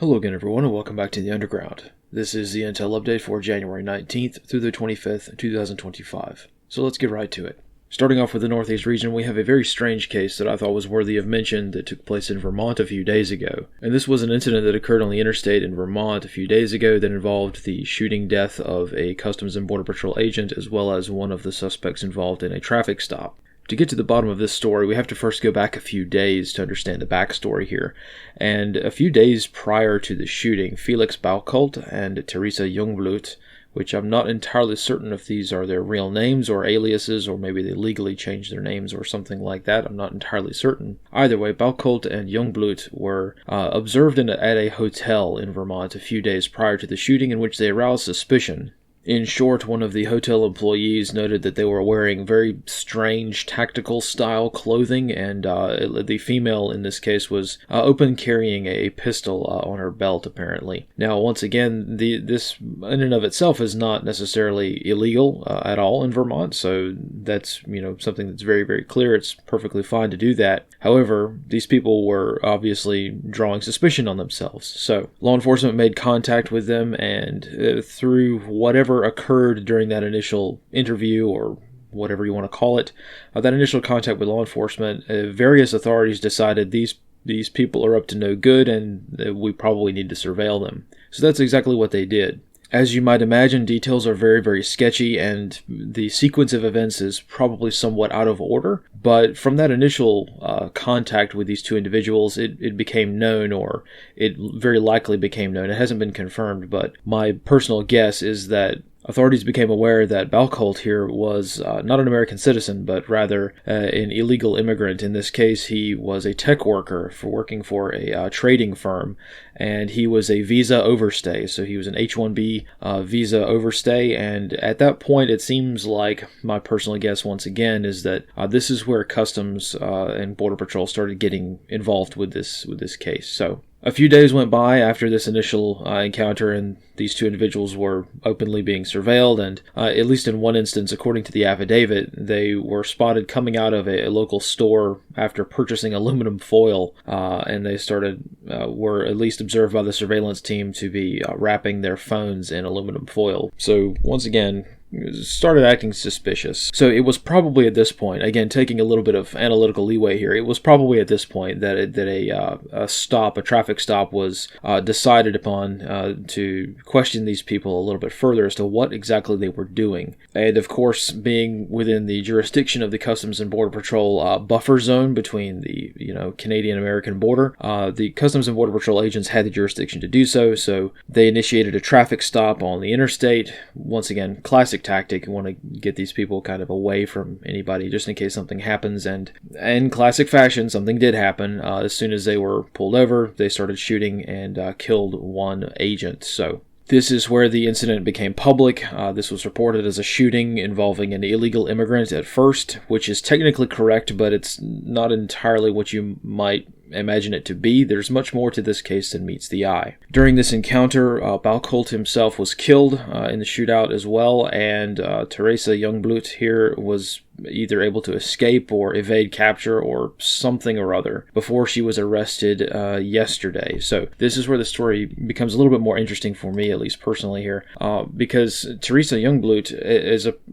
Hello again everyone and welcome back to the Underground. This is the Intel update for January 19th through the 25th, 2025. So let's get right to it. Starting off with the Northeast region, we have a very strange case that I thought was worthy of mention that took place in Vermont a few days ago. And this was an incident that occurred on the interstate in Vermont a few days ago that involved the shooting death of a Customs and Border Patrol agent as well as one of the suspects involved in a traffic stop. To get to the bottom of this story, we have to first go back a few days to understand the backstory here. And a few days prior to the shooting, Felix Baucult and Teresa Jungblut, which I'm not entirely certain if these are their real names or aliases, or maybe they legally changed their names or something like that. I'm not entirely certain. Either way, Baucult and Jungblut were observed at a hotel in Vermont a few days prior to the shooting, in which they aroused suspicion. In short, one of the hotel employees noted that they were wearing very strange tactical style clothing, and the female in this case was open carrying a pistol on her belt, apparently. Now, once again, this in and of itself is not necessarily illegal at all in Vermont, so that's something that's very, very clear. It's perfectly fine to do that. However, these people were obviously drawing suspicion on themselves. So, law enforcement made contact with them, and through whatever occurred during that initial interview, or whatever you want to call it, that initial contact with law enforcement, various authorities decided these people are up to no good and we probably need to surveil them. So that's exactly what they did. As you might imagine, details are very, very sketchy, and the sequence of events is probably somewhat out of order. But from that initial contact with these two individuals, it became known, or it very likely became known. It hasn't been confirmed, but my personal guess is that authorities became aware that Baucult here was not an American citizen, but rather an illegal immigrant. In this case, he was a tech worker working for a trading firm, and he was a visa overstay. So he was an H-1B visa overstay, and at that point, it seems like, my personal guess once again, is that this is where Customs and Border Patrol started getting involved with this case. So a few days went by after this initial encounter, and these two individuals were openly being surveilled, and at least in one instance, according to the affidavit, they were spotted coming out of a local store after purchasing aluminum foil, and they were at least observed by the surveillance team to be wrapping their phones in aluminum foil. So once again, started acting suspicious. So it was probably at this point, again taking a little bit of analytical leeway here, it was probably at this point that a traffic stop was decided upon to question these people a little bit further as to what exactly they were doing. And of course, being within the jurisdiction of the Customs and Border Patrol buffer zone between the Canadian-American border, the Customs and Border Patrol agents had the jurisdiction to do so, so they initiated a traffic stop on the interstate. Once again, classic tactic. You want to get these people kind of away from anybody just in case something happens, and in classic fashion, something did happen. As soon as they were pulled over, they started shooting and killed one agent. So this is where the incident became public. This was reported as a shooting involving an illegal immigrant at first, which is technically correct, but it's not entirely what you might imagine it to be. There's much more to this case than meets the eye. During this encounter, Baucult himself was killed in the shootout as well, and Teresa Jungblut here was either able to escape or evade capture or something or other before she was arrested yesterday. So this is where the story becomes a little bit more interesting for me, at least personally here, because Teresa Jungblut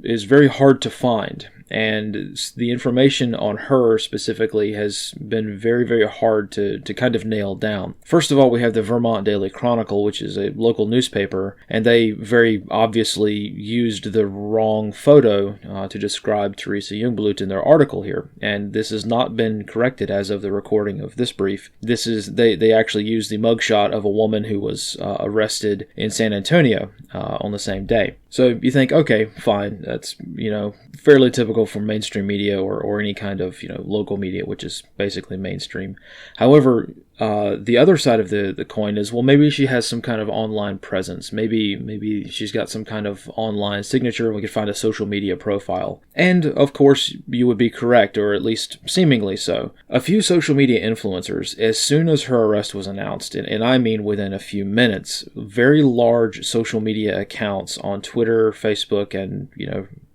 is very hard to find. And the information on her specifically has been very, very hard to kind of nail down. First of all, we have the Vermont Daily Chronicle, which is a local newspaper, and they very obviously used the wrong photo to describe Teresa Jungblut in their article here. And this has not been corrected as of the recording of this brief. They actually used the mugshot of a woman who was arrested in San Antonio on the same day. So you think, okay, fine, that's fairly typical for mainstream media or any kind of local media, which is basically mainstream. However, the other side of the coin is, well, maybe she has some kind of online presence. Maybe she's got some kind of online signature. We could find a social media profile. And of course, you would be correct, or at least seemingly so. A few social media influencers, as soon as her arrest was announced, and I mean within a few minutes, very large social media accounts on Twitter, Facebook, and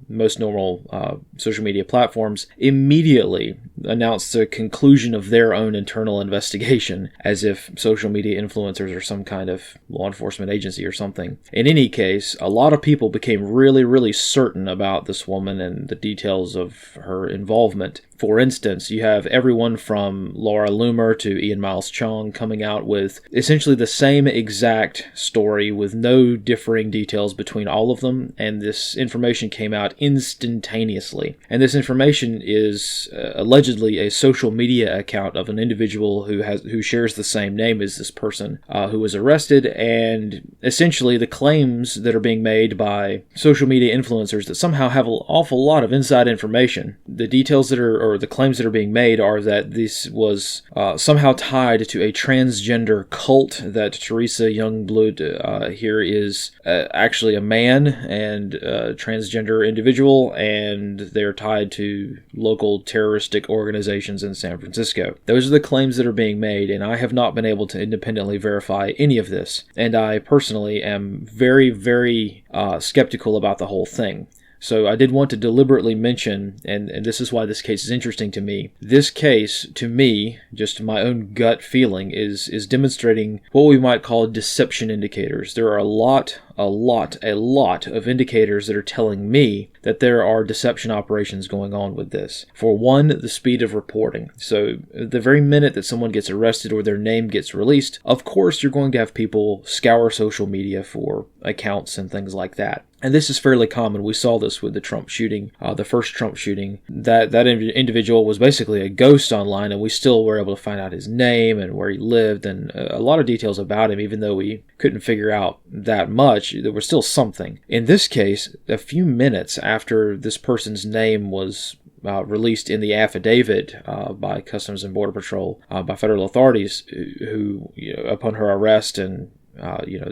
most normal social media platforms immediately announced the conclusion of their own internal investigation, as if social media influencers are some kind of law enforcement agency or something. In any case, a lot of people became really, really certain about this woman and the details of her involvement. For instance, you have everyone from Laura Loomer to Ian Miles Chong coming out with essentially the same exact story with no differing details between all of them, and this information came out instantaneously. And this information is allegedly a social media account of an individual who shares the same name as this person who was arrested, and essentially the claims that are being made by social media influencers that somehow have an awful lot of inside information. The details that are, or the claims that are being made, are that this was somehow tied to a transgender cult, that Teresa Youngblood here is actually a man and a transgender individual, and they're tied to local terroristic organizations in San Francisco. Those are the claims that are being made, and I have not been able to independently verify any of this, and I personally am very, very skeptical about the whole thing. So I did want to deliberately mention, and this is why this case is interesting to me. This case, to me, just my own gut feeling, is demonstrating what we might call deception indicators. There are a lot of indicators that are telling me that there are deception operations going on with this. For one, the speed of reporting. So the very minute that someone gets arrested or their name gets released, of course you're going to have people scour social media for accounts and things like that. And this is fairly common. We saw this with the Trump shooting, the first Trump shooting. That individual was basically a ghost online, and we still were able to find out his name and where he lived and a lot of details about him, even though we couldn't figure out that much. There was still something. In this case, a few minutes after this person's name was released in the affidavit by Customs and Border Patrol, by federal authorities, who, upon her arrest and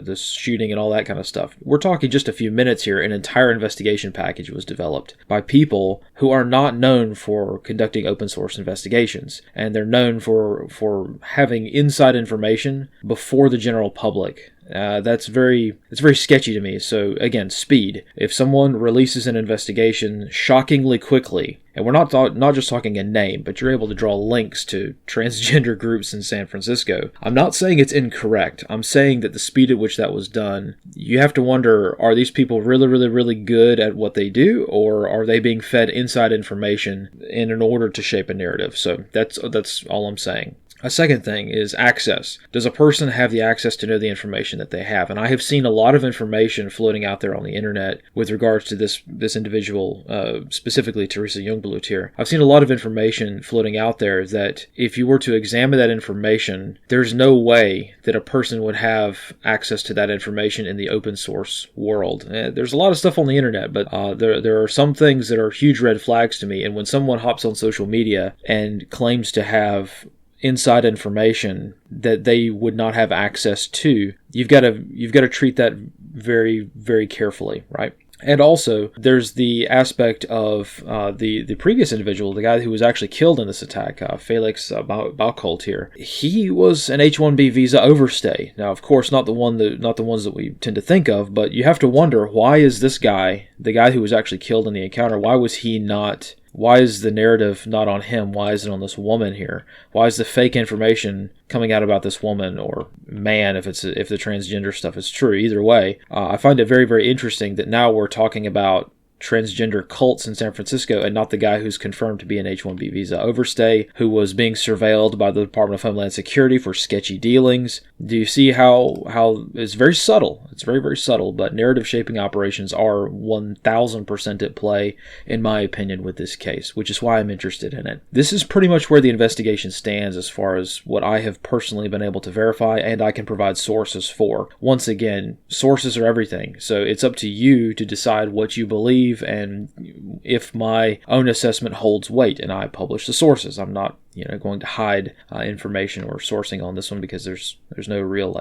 this shooting and all that kind of stuff. We're talking just a few minutes here. An entire investigation package was developed by people who are not known for conducting open source investigations, and they're known for having inside information before the general public. It's very sketchy to me. So again, speed. If someone releases an investigation shockingly quickly, and we're not just talking a name, but you're able to draw links to transgender groups in San Francisco. I'm not saying it's incorrect. I'm saying that the speed at which that was done, you have to wonder, are these people really, really, really good at what they do, or are they being fed inside information in order to shape a narrative? So that's all I'm saying. A second thing is access. Does a person have the access to know the information that they have? And I have seen a lot of information floating out there on the internet with regards to this individual, specifically Teresa Youngblood here. I've seen a lot of information floating out there that if you were to examine that information, there's no way that a person would have access to that information in the open source world. There's a lot of stuff on the internet, but there are some things that are huge red flags to me. And when someone hops on social media and claims to have inside information that they would not have access to, you've got to treat that very, very carefully, right? And also, there's the aspect of the previous individual, the guy who was actually killed in this attack, Felix Baucult here. He was an H-1B visa overstay. Now, of course, not the ones that we tend to think of, but you have to wonder, why is this guy, the guy who was actually killed in the encounter, why is the narrative not on him? Why is it on this woman here? Why is the fake information coming out about this woman or man, if the transgender stuff is true? Either way, I find it very, very interesting that now we're talking about transgender cults in San Francisco and not the guy who's confirmed to be an H-1B visa overstay, who was being surveilled by the Department of Homeland Security for sketchy dealings. Do you see how it's very subtle? It's very, very subtle, but narrative shaping operations are 1000% at play, in my opinion, with this case, which is why I'm interested in it. This is pretty much where the investigation stands as far as what I have personally been able to verify, and I can provide sources for. Once again, sources are everything, so it's up to you to decide what you believe and if my own assessment holds weight, and I publish the sources. I'm not going to hide information or sourcing on this one, because there's no real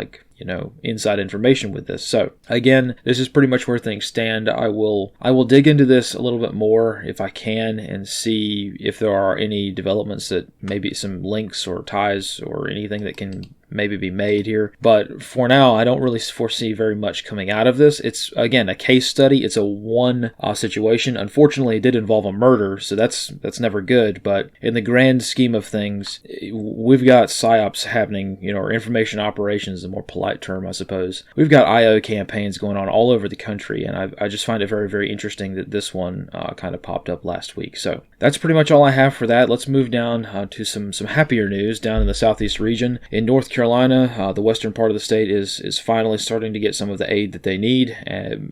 inside information with this. So again, this is pretty much where things stand. I will dig into this a little bit more if I can and see if there are any developments, that maybe some links or ties or anything that can maybe be made here. But for now, I don't really foresee very much coming out of this. It's, again, a case study. It's a one situation. Unfortunately, it did involve a murder, so that's never good. But in the grand scheme of things, we've got PSYOPs happening, or information operations, a more polite term, I suppose. We've got IO campaigns going on all over the country, and I just find it very, very interesting that this one kind of popped up last week. So that's pretty much all I have for that. Let's move down to some happier news down in the southeast region. In North Carolina, the western part of the state is finally starting to get some of the aid that they need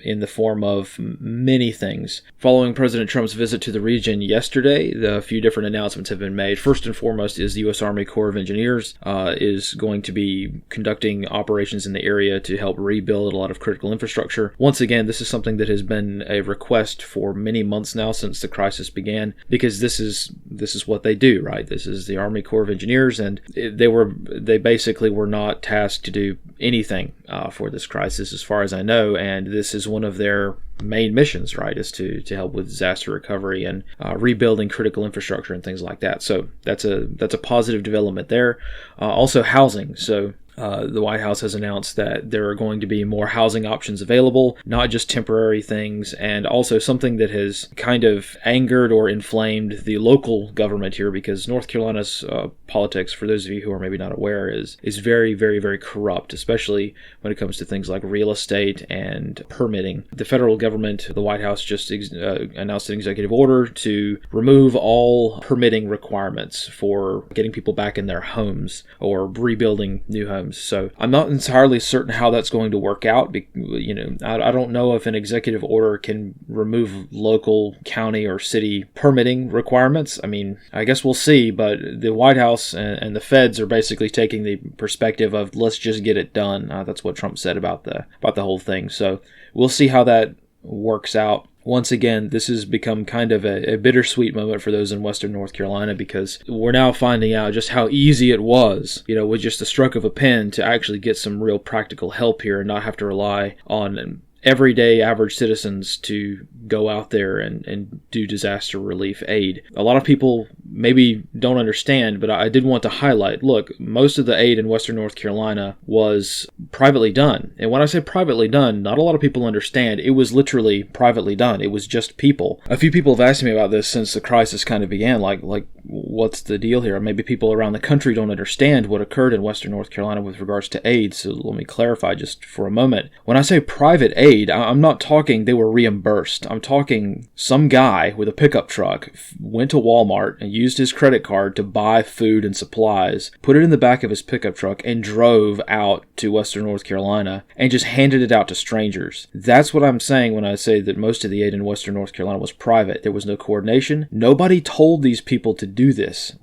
in the form of many things. Following President Trump's visit to the region yesterday, a few different announcements have been made. First and foremost is the U.S. Army Corps of Engineers is going to be conducting operations in the area to help rebuild a lot of critical infrastructure. Once again, this is something that has been a request for many months now since the crisis began, because this is what they do, right? This is the Army Corps of Engineers, and they basically were not tasked to do anything for this crisis, as far as I know, and this is one of their main missions, right, is to help with disaster recovery and rebuilding critical infrastructure and things like that. So that's a positive development there. Also housing. So the White House has announced that there are going to be more housing options available, not just temporary things, and also something that has kind of angered or inflamed the local government here, because North Carolina's politics, for those of you who are maybe not aware, is very, very, very corrupt, especially when it comes to things like real estate and permitting. The federal government, the White House, just announced an executive order to remove all permitting requirements for getting people back in their homes or rebuilding new homes. So I'm not entirely certain how that's going to work out. I don't know if an executive order can remove local, county, or city permitting requirements. I mean, I guess we'll see, but the White House and the feds are basically taking the perspective of let's just get it done. That's what Trump said about the whole thing. So we'll see how that works out. Once again, this has become kind of a bittersweet moment for those in Western North Carolina, because we're now finding out just how easy it was, with just a stroke of a pen to actually get some real practical help here and not have to rely on everyday average citizens to go out there and do disaster relief aid. A lot of people maybe don't understand, but I did want to highlight, look, most of the aid in Western North Carolina was privately done. And when I say privately done, not a lot of people understand. It was literally privately done. It was just people. A few people have asked me about this since the crisis kind of began, like what's the deal here? Maybe people around the country don't understand what occurred in Western North Carolina with regards to aid, so let me clarify just for a moment. When I say private aid, I'm not talking they were reimbursed. I'm talking some guy with a pickup truck went to Walmart and used his credit card to buy food and supplies, put it in the back of his pickup truck, and drove out to Western North Carolina and just handed it out to strangers. That's what I'm saying when I say that most of the aid in Western North Carolina was private. There was no coordination. Nobody told these people to do this.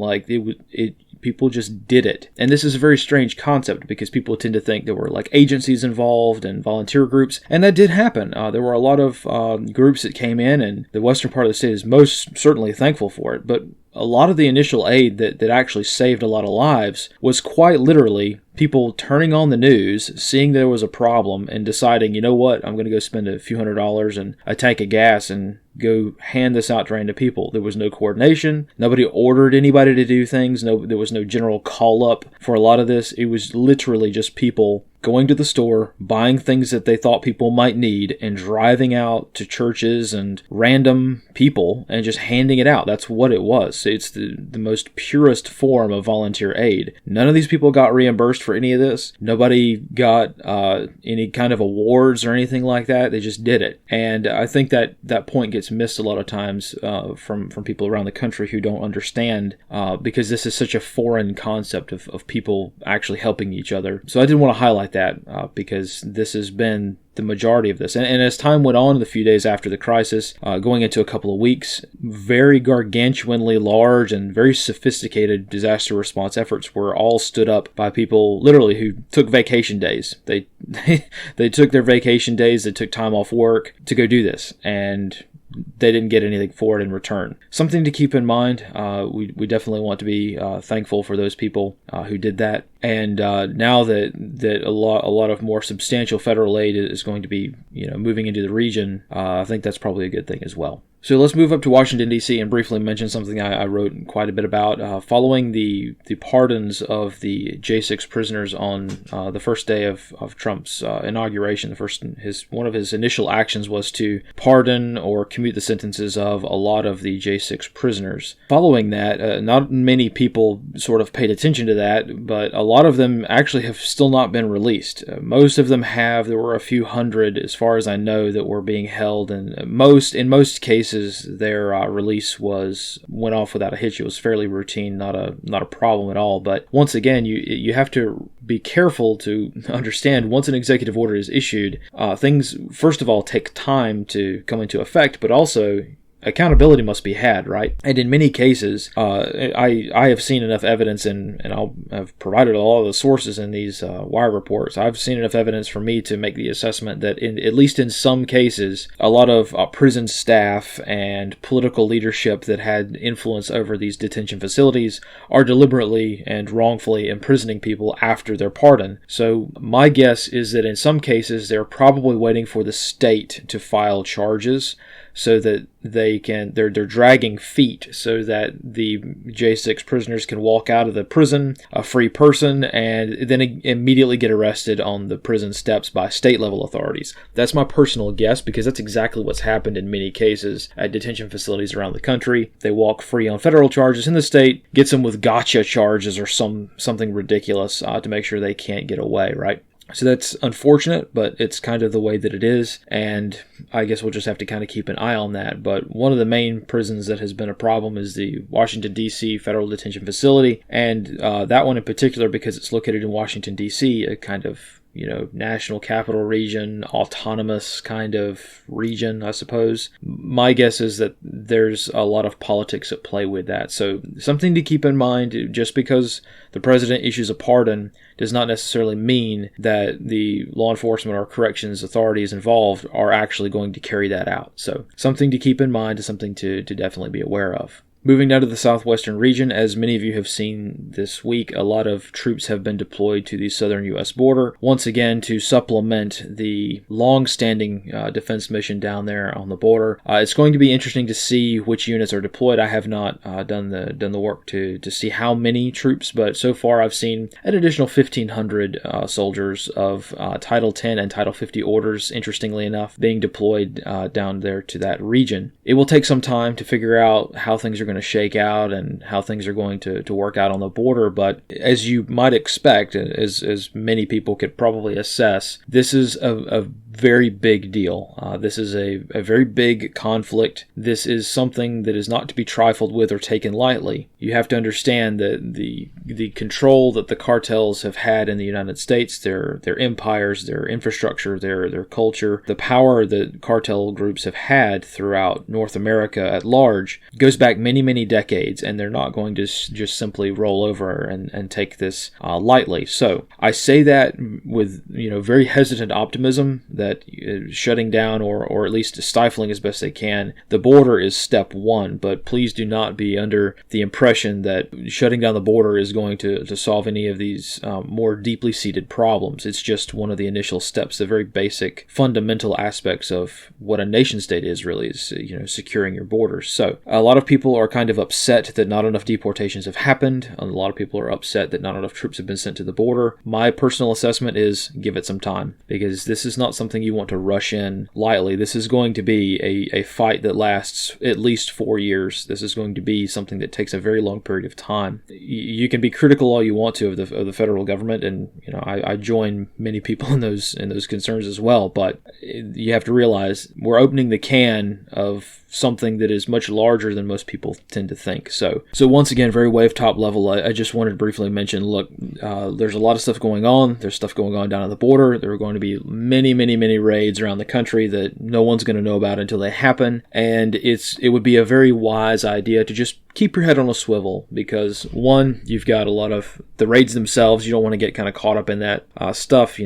People just did it. And this is a very strange concept because people tend to think there were agencies involved and volunteer groups. And that did happen. There were a lot of groups that came in, and the western part of the state is most certainly thankful for it. But a lot of the initial aid that actually saved a lot of lives was quite literally people turning on the news, seeing there was a problem, and deciding, you know what, I'm going to go spend a few $100s and a tank of gas and go hand this out to random people. There was no coordination. Nobody ordered anybody to do things. There was no general call up for a lot of this. It was literally just people going to the store, buying things that they thought people might need, and driving out to churches and random people and just handing it out. That's what it was. It's the most purest form of volunteer aid. None of these people got reimbursed for any of this. Nobody got any kind of awards or anything like that. They just did it. And I think that point gets missed a lot of times from people around the country who don't understand because this is such a foreign concept of people actually helping each other. So I did want to highlight that because this has been the majority of this. And as time went on, the few days after the crisis, going into a couple of weeks, very gargantuanly large and very sophisticated disaster response efforts were all stood up by people literally who took vacation days. They took their vacation days, they took time off work to go do this, and they didn't get anything for it in return. Something to keep in mind. We definitely want to be thankful for those people who did that. And now that a lot of more substantial federal aid is going to be moving into the region, I think that's probably a good thing as well. So let's move up to Washington, D.C. and briefly mention something I wrote quite a bit about. Following the pardons of the J6 prisoners on the first day of Trump's inauguration, one of his initial actions was to pardon or commute the sentences of a lot of the J6 prisoners. Following that, not many people sort of paid attention to that, but a lot of them actually have still not been released. Most of them have. There were a few hundred, as far as I know, that were being held, and in most cases, their release went off without a hitch. It was fairly routine, not a problem at all. But once again, you have to be careful to understand once an executive order is issued, things first of all take time to come into effect, but also accountability must be had, right? And in many cases, I have seen enough evidence, and I've provided a lot of the sources in these wire reports. I've seen enough evidence for me to make the assessment that at least in some cases, a lot of prison staff and political leadership that had influence over these detention facilities are deliberately and wrongfully imprisoning people after their pardon. So my guess is that in some cases, they're probably waiting for the state to file charges so that they're dragging feet so that the J6 prisoners can walk out of the prison a free person and then immediately get arrested on the prison steps by state level authorities. That's my personal guess, because that's exactly what's happened in many cases at detention facilities around the country. They walk free on federal charges, and the state gets them with gotcha charges or something ridiculous to make sure they can't get away, right? So that's unfortunate, but it's kind of the way that it is, and I guess we'll just have to kind of keep an eye on that. But one of the main prisons that has been a problem is the Washington, D.C. Federal Detention Facility, and that one in particular because it's located in Washington, D.C., a kind of national capital region, autonomous kind of region, I suppose. My guess is that there's a lot of politics at play with that. So something to keep in mind, just because the president issues a pardon does not necessarily mean that the law enforcement or corrections authorities involved are actually going to carry that out. So something to keep in mind, is something to definitely be aware of. Moving down to the southwestern region, as many of you have seen this week, a lot of troops have been deployed to the southern U.S. border, once again to supplement the long-standing defense mission down there on the border. It's going to be interesting to see which units are deployed. I have not done the work to see how many troops, but so far I've seen an additional 1,500 soldiers of Title 10 and Title 50 orders, interestingly enough, being deployed down there to that region. It will take some time to figure out how things are going to shake out and how things are going to work out on the border, but as you might expect, as many people could probably assess, this is a very big deal. This is a very big conflict. This is something that is not to be trifled with or taken lightly. You have to understand that the control that the cartels have had in the United States, their empires, their infrastructure, their culture, the power that cartel groups have had throughout North America at large goes back many decades, and they're not going to just simply roll over and take this lightly. So I say that with very hesitant optimism that shutting down or at least stifling as best they can the border is step one, but please do not be under the impression that shutting down the border is going to solve any of these more deeply seated problems. It's just one of the initial steps, the very basic fundamental aspects of what a nation state is securing your borders. So a lot of people are kind of upset that not enough deportations have happened. A lot of people are upset that not enough troops have been sent to the border. My personal assessment is give it some time, because this is not something you want to rush in lightly. This is going to be a fight that lasts at least 4 years. This is going to be something that takes a very long period of time. You can be critical all you want to of the federal government, and I join many people in those concerns as well, but you have to realize we're opening the can of something that is much larger than most people tend to think. So once again, very wave top level, I just wanted to briefly mention, look, there's a lot of stuff going on. There's stuff going on down at the border. There are going to be many raids around the country that no one's going to know about until they happen, and it would be a very wise idea to just keep your head on a swivel, because one, you've got a lot of the raids themselves. You don't want to get kind of caught up in that stuff.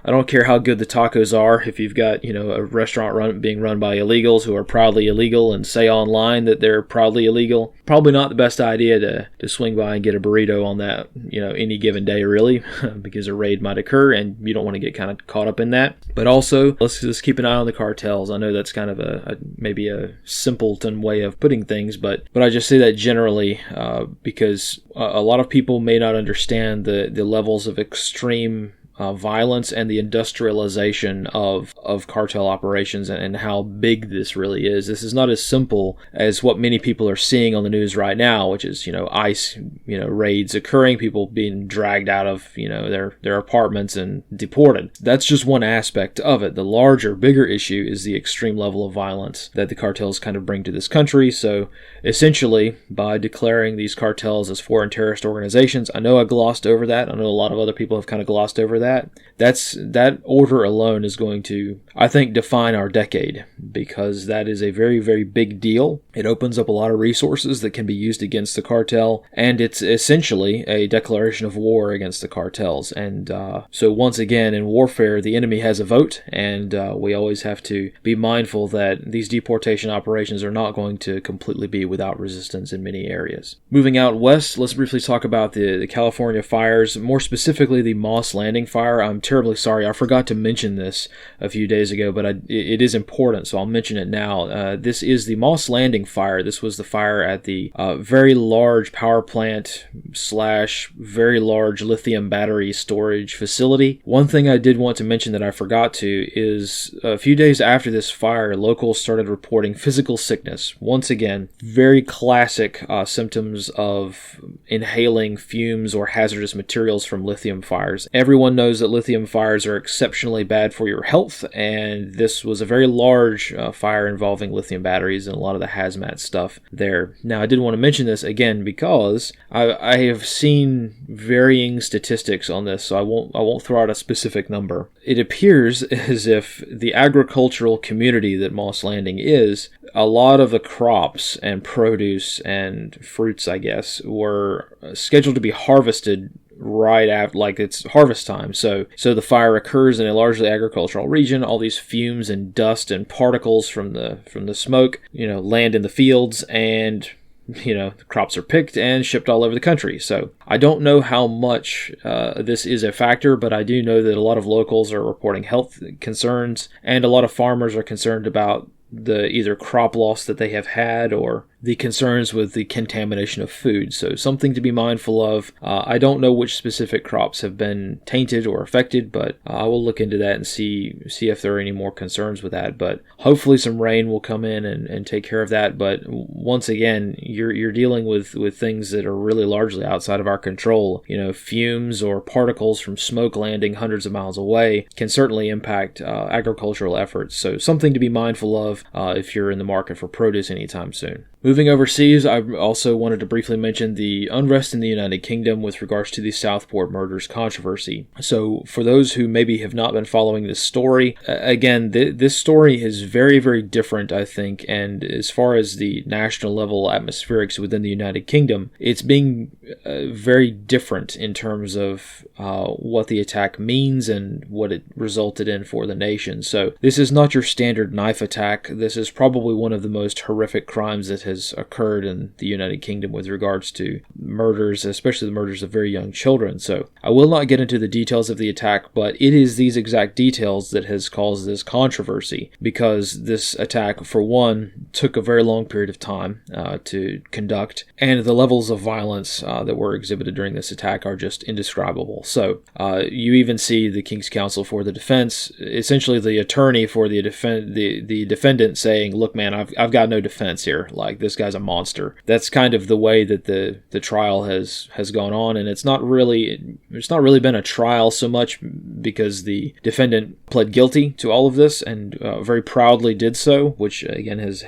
I don't care how good the tacos are. If you've got, a restaurant being run by illegals who are proudly illegal and say online that they're proudly illegal, probably not the best idea to swing by and get a burrito on that, any given day, really, because a raid might occur and you don't want to get kind of caught up in that. But also, let's just keep an eye on the cartels. I know that's kind of maybe a simpleton way of putting things, but I just say that generally because a lot of people may not understand the levels of extreme violence and the industrialization of cartel operations and how big this really is. This is not as simple as what many people are seeing on the news right now, which is, ICE, raids occurring, people being dragged out of, their apartments and deported. That's just one aspect of it. The larger, bigger issue is the extreme level of violence that the cartels kind of bring to this country. So essentially, by declaring these cartels as foreign terrorist organizations, I know I glossed over that. I know a lot of other people have kind of glossed over that order alone is going to, I think, define our decade, because that is a very, very big deal. It opens up a lot of resources that can be used against the cartel, and it's essentially a declaration of war against the cartels. And so once again, in warfare, the enemy has a vote, and we always have to be mindful that these deportation operations are not going to completely be without resistance in many areas. Moving out west, let's briefly talk about the California fires, more specifically the Moss Landing fire. I'm terribly sorry, I forgot to mention this a few days ago, but it is important, so I'll mention it now. This is the Moss Landing fire. This was the fire at the very large power plant / very large lithium battery storage facility. One thing I did want to mention that I forgot to is a few days after this fire, locals started reporting physical sickness. Once again, very classic symptoms of inhaling fumes or hazardous materials from lithium fires. Everyone knows that lithium fires are exceptionally bad for your health, and this was a very large fire involving lithium batteries and a lot of the hazmat stuff there. Now, I did want to mention this again because I have seen varying statistics on this, so I won't throw out a specific number. It appears as if the agricultural community that Moss Landing is, a lot of the crops and produce and fruits, I guess, were scheduled to be harvested right after, like it's harvest time. So the fire occurs in a largely agricultural region. All these fumes and dust and particles from the smoke, land in the fields, and the crops are picked and shipped all over the country. So I don't know how much this is a factor, but I do know that a lot of locals are reporting health concerns, and a lot of farmers are concerned about the either crop loss that they have had or the concerns with the contamination of food. So something to be mindful of. I don't know which specific crops have been tainted or affected, but I will look into that and see if there are any more concerns with that. But hopefully some rain will come in and take care of that. But once again, you're dealing with things that are really largely outside of our control. Fumes or particles from smoke landing hundreds of miles away can certainly impact agricultural efforts. So something to be mindful of if you're in the market for produce anytime soon. Moving overseas, I also wanted to briefly mention the unrest in the United Kingdom with regards to the Southport murders controversy. So for those who maybe have not been following this story, again, this story is very, very different, I think, and as far as the national level atmospherics within the United Kingdom, it's being very different in terms of what the attack means and what it resulted in for the nation. So this is not your standard knife attack. This is probably one of the most horrific crimes that has occurred in the United Kingdom with regards to murders, especially the murders of very young children. So I will not get into the details of the attack, but it is these exact details that has caused this controversy, because this attack, for one, took a very long period of time to conduct, and the levels of violence that were exhibited during this attack are just indescribable. So you even see the King's Counsel for the defense, essentially the attorney for the defendant saying, "Look, man, I've got no defense here. Like, this guy's a monster." That's kind of the way that the trial has gone on, and it's not really been a trial so much, because the defendant pled guilty to all of this and very proudly did so, which again has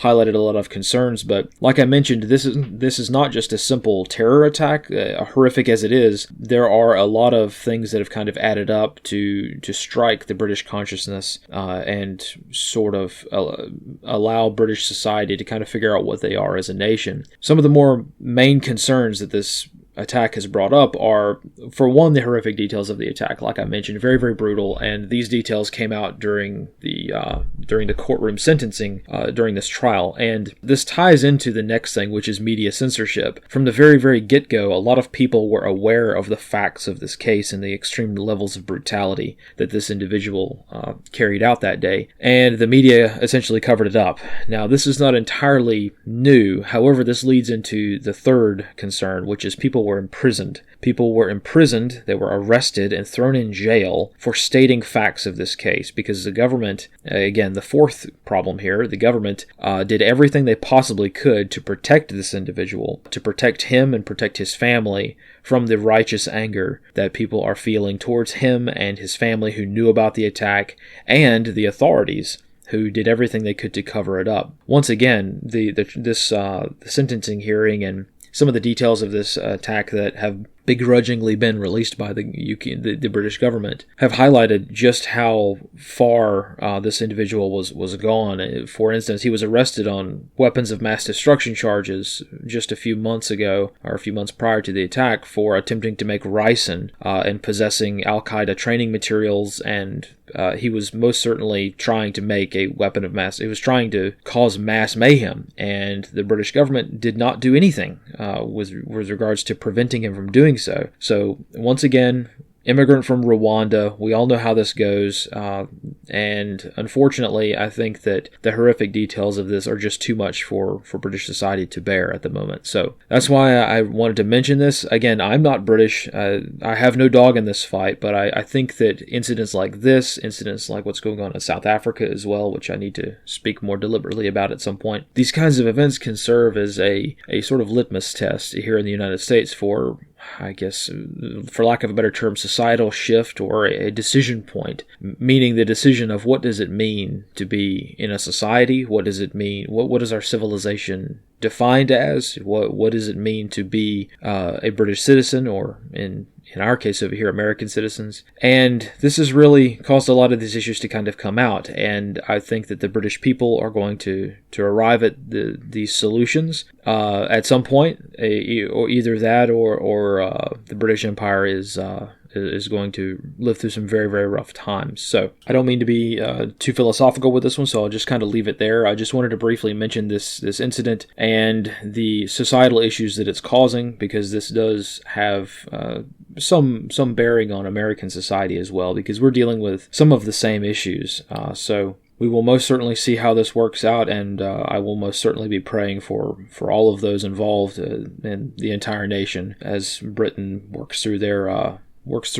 highlighted a lot of concerns. But like I mentioned, this is not just a simple terror attack, horrific as it is, there are a lot of things that have kind of added up to strike the British consciousness and sort of allow British society to kind of figure out what they are as a nation. Some of the more main concerns that this attack has brought up are, for one, the horrific details of the attack. Like I mentioned, very, very brutal, and these details came out during the courtroom sentencing during this trial. And this ties into the next thing, which is media censorship. From the very, very get-go, a lot of people were aware of the facts of this case and the extreme levels of brutality that this individual carried out that day, and the media essentially covered it up. Now, this is not entirely new. However, this leads into the third concern, which is people were imprisoned. People were imprisoned, they were arrested and thrown in jail for stating facts of this case, because the government, again, the fourth problem here, the government did everything they possibly could to protect this individual, to protect him and protect his family from the righteous anger that people are feeling towards him and his family who knew about the attack, and the authorities who did everything they could to cover it up. Once again, the sentencing hearing and some of the details of this attack that have begrudgingly been released by the British government have highlighted just how far this individual was gone. For instance, he was arrested on weapons of mass destruction charges just a few months ago, or a few months prior to the attack, for attempting to make ricin and possessing Al-Qaeda training materials, and he was most certainly trying to make a weapon of mass. He was trying to cause mass mayhem, and the British government did not do anything with regards to preventing him from doing so. So once again, immigrant from Rwanda, we all know how this goes, and unfortunately, I think that the horrific details of this are just too much for British society to bear at the moment. So that's why I wanted to mention this. Again, I'm not British. I have no dog in this fight, but I think that incidents like this, incidents like what's going on in South Africa as well, which I need to speak more deliberately about at some point, these kinds of events can serve as a sort of litmus test here in the United States for, I guess, for lack of a better term, societal shift, or a decision point, meaning the decision of what does it mean to be in a society, what does it mean, what is our civilization defined as, what does it mean to be a British citizen, or in our case over here, American citizens. And this has really caused a lot of these issues to kind of come out, and I think that the British people are going to arrive at these solutions at some point, or either that or the British Empire is going to live through some very, very rough times. So I don't mean to be too philosophical with this one, so I'll just kind of leave it there. I just wanted to briefly mention this incident and the societal issues that it's causing, because this does have some bearing on American society as well, because we're dealing with some of the same issues. So we will most certainly see how this works out, and I will most certainly be praying for all of those involved in the entire nation as Britain works through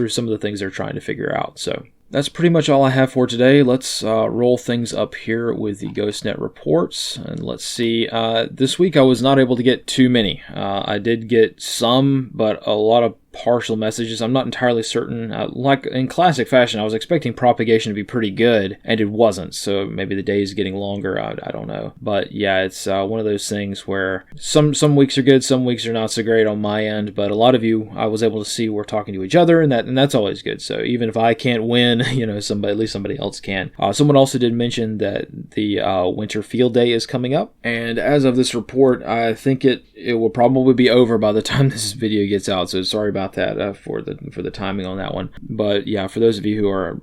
some of the things they're trying to figure out. So that's pretty much all I have for today. Let's roll things up here with the GhostNet Reports, and let's see. This week I was not able to get too many. I did get some, but a lot of partial messages. I'm not entirely certain. Like in classic fashion, I was expecting propagation to be pretty good, and it wasn't. So maybe the day is getting longer. I don't know. But yeah, it's one of those things where some weeks are good, some weeks are not so great on my end. But a lot of you, I was able to see, we're talking to each other, and that's always good. So even if I can't win, at least somebody else can. Someone also did mention that the winter field day is coming up, and as of this report, I think it will probably be over by the time this video gets out. So sorry about that for the timing on that one. But yeah, for those of you who are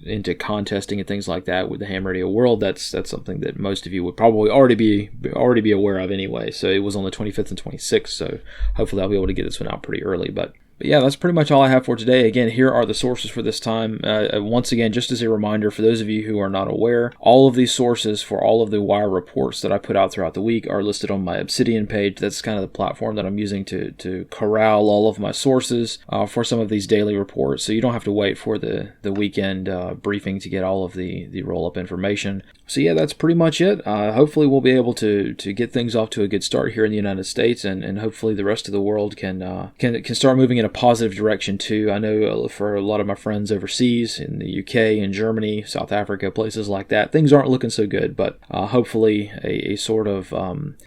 into contesting and things like that with the ham radio world, that's something that most of you would probably already be aware of anyway. So it was on the 25th and 26th, so hopefully I'll be able to get this one out pretty early. But yeah, that's pretty much all I have for today. Again, here are the sources for this time. Once again, just as a reminder, for those of you who are not aware, all of these sources for all of the wire reports that I put out throughout the week are listed on my Obsidian page. That's kind of the platform that I'm using to corral all of my sources for some of these daily reports. So you don't have to wait for the weekend briefing to get all of the roll-up information. So yeah, that's pretty much it. Hopefully we'll be able to get things off to a good start here in the United States, and hopefully the rest of the world can start moving in a positive direction too. I know for a lot of my friends overseas in the UK and Germany, South Africa, places like that, things aren't looking so good, but hopefully a sort of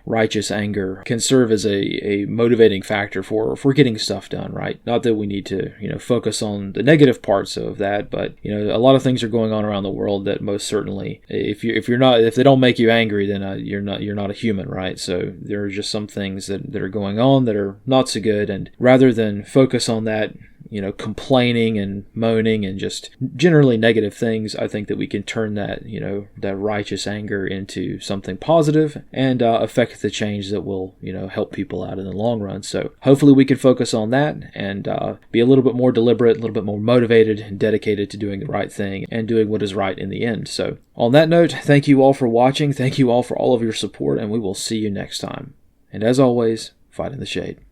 righteous anger can serve as a motivating factor for getting stuff done, right? Not that we need to, focus on the negative parts of that, but, a lot of things are going on around the world that most certainly, if they don't make you angry, then you're not a human, right? So there are just some things that are going on that are not so good, and rather than focus on that, complaining and moaning and just generally negative things, I think that we can turn that, that righteous anger into something positive and affect the change that will, help people out in the long run. So hopefully we can focus on that and be a little bit more deliberate, a little bit more motivated and dedicated to doing the right thing and doing what is right in the end. So on that note, thank you all for watching. Thank you all for all of your support, and we will see you next time. And as always, fight in the shade.